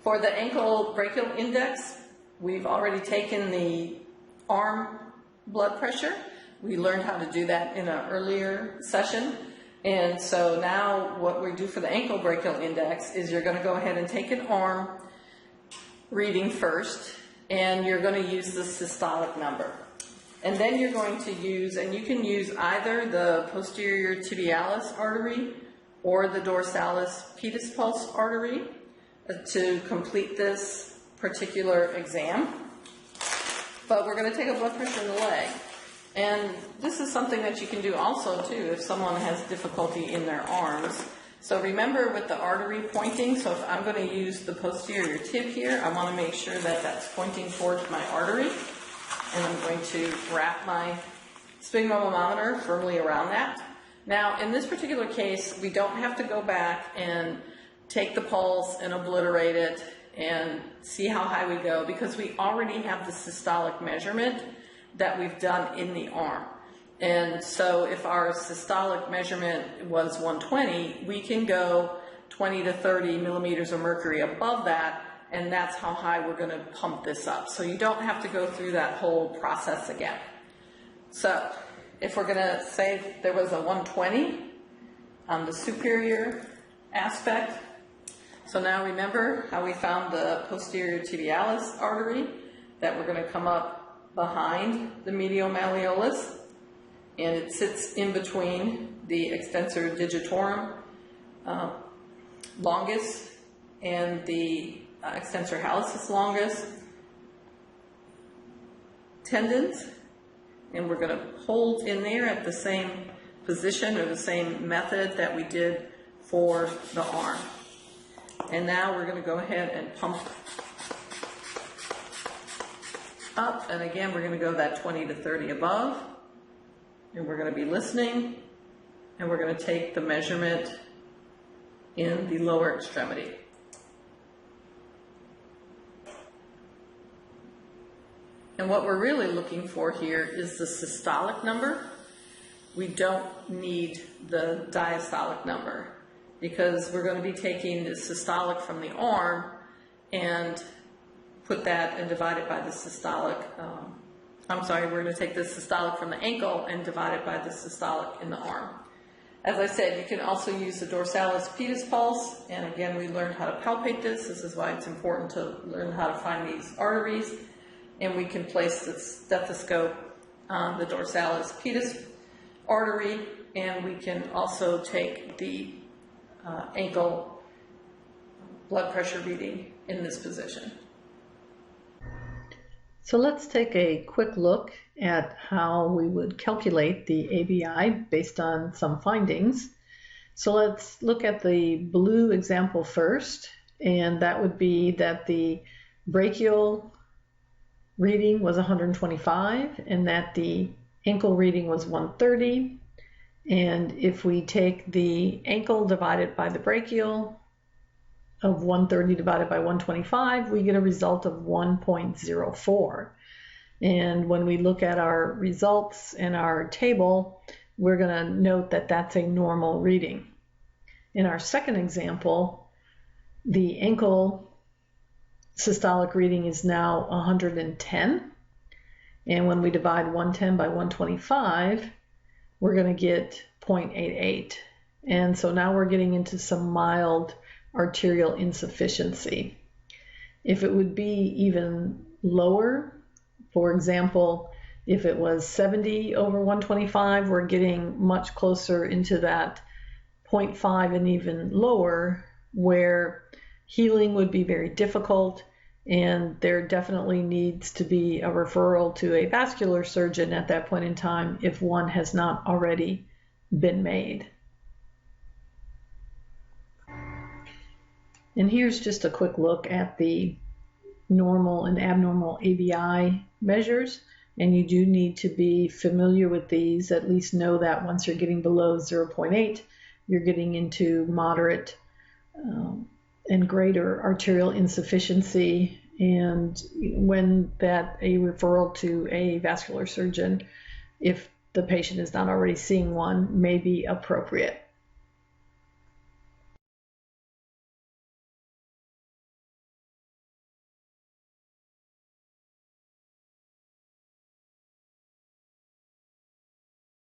For the ankle brachial index, we've already taken the arm blood pressure. We learned how to do that in an earlier session. And so now what we do for the ankle brachial index is you're going to go ahead and take an arm reading first, and you're going to use the systolic number. And then you're going to use, and you can use either the posterior tibialis artery or the dorsalis pedis pulse artery to complete this particular exam. But we're going to take a blood pressure in the leg. And this is something that you can do also too if someone has difficulty in their arms. So remember with the artery pointing, so if I'm going to use the posterior tib here, I want to make sure that that's pointing towards my artery. And I'm going to wrap my sphygmomanometer firmly around that. Now, in this particular case, we don't have to go back and take the pulse and obliterate it and see how high we go, because we already have the systolic measurement that we've done in the arm. And so if our systolic measurement was 120, we can go 20 to 30 millimeters of mercury above that, and that's how high we're going to pump this up. So you don't have to go through that whole process again. So if we're going to say there was a 120 on the superior aspect, so now remember how we found the posterior tibialis artery, that we're going to come up behind the medial malleolus, and it sits in between the extensor digitorum longus and the extensor hallucis longus tendons, and we're going to hold in there at the same position or the same method that we did for the arm. And now we're going to go ahead and pump up, and again we're going to go that 20 to 30 above, and we're going to be listening, and we're going to take the measurement in the lower extremity. And what we're really looking for here is the systolic number. We don't need the diastolic number, because we're going to be taking the systolic from the arm and put that and divide it by the systolic. We're going to take the systolic from the ankle and divide it by the systolic in the arm. As I said, you can also use the dorsalis pedis pulse, and again, we learned how to palpate this. This is why it's important to learn how to find these arteries. And we can place the stethoscope on the dorsalis pedis artery, and we can also take the ankle blood pressure reading in this position. So let's take a quick look at how we would calculate the ABI based on some findings. So let's look at the blue example first, and that would be that the brachial reading was 125 and that the ankle reading was 130. And if we take the ankle divided by the brachial of 130 divided by 125, we get a result of 1.04. And when we look at our results in our table, we're going to note that that's a normal reading. In our second example, the ankle systolic reading is now 110. And when we divide 110 by 125, we're going to get 0.88. And so now we're getting into some mild arterial insufficiency. If it would be even lower, for example, if it was 70 over 125, we're getting much closer into that 0.5 and even lower, where healing would be very difficult, and there definitely needs to be a referral to a vascular surgeon at that point in time if one has not already been made. And here's just a quick look at the normal and abnormal ABI measures, and you do need to be familiar with these, at least know that once you're getting below 0.8, you're getting into moderate and greater arterial insufficiency, and when that a referral to a vascular surgeon, if the patient is not already seeing one, may be appropriate.